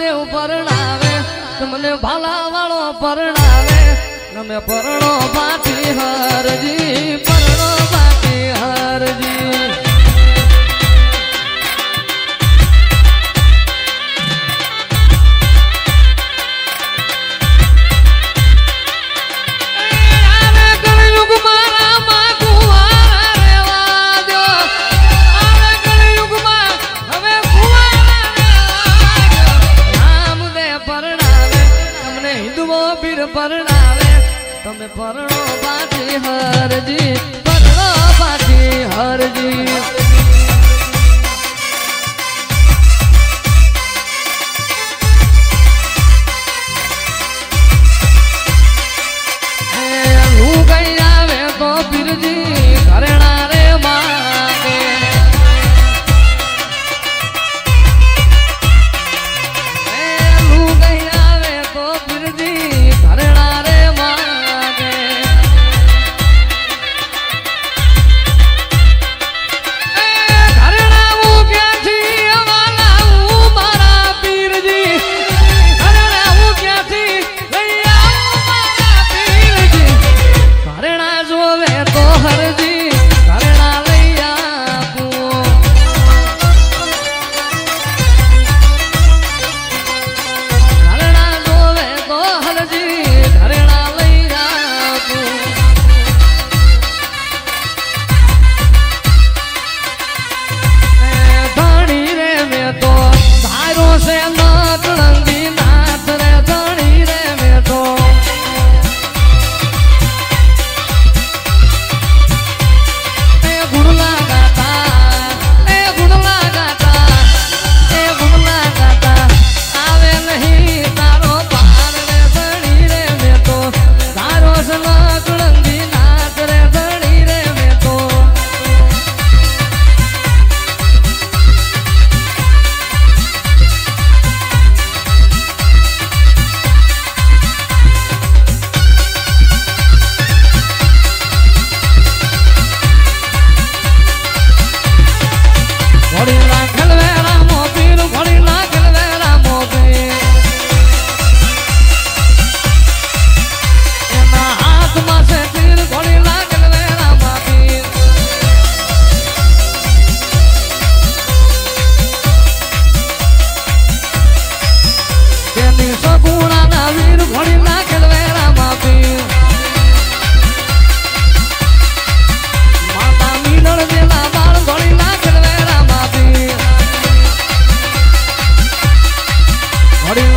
રામદેવ પરણાવે તમને ભાલા વાળો પરણાવે તમે પરણો પાટી હરજી પરણો પાટી હરજી પરણાવે તમે પરણો પાછી હરજી પરણો પાછી હરજી હું કઈ આવે તો પીરજી ઘરેણા રે માગે હું કઈ આવે તો પીરજી ઘરેણા રે માગે ઘરેણા હું ક્યાંથી વાલા હું મારા પીરજી ઘરેણા હું ક્યાંથી લઈ આવું મારા પીરજી ઘરેણા જોવે તો હરજી ઘરેણા લઈ આપું ઘરેણા જોવે તો હરજી ઘરેણા લઈ આપું ધણી રે મેં તો ધારો છે નકળંગી નાથ રે ધણી રે મેં તો ગુણલા ગાતા ગુણલા ગાતા ગુણલા ગાતા આવે નહીં તારો પાર રે ધણી રે મેં તો ધારો છે નકળંગી નાથ રે ધણી રે મેં તો ઘોડી નાખેલ વેરા મોપીર ઘોડી નાખેલ વેરા મોપીર એના હાથમાં છે તીર ઘોડી નાખેલ વેરા મોપીર તેની સગુણાના વીર ઘોડી નાખેલ વેરા મોપીર માતા મીનળ જેના બાળ ઘોડી નાખેલ વેરા મોપીર ઘોડી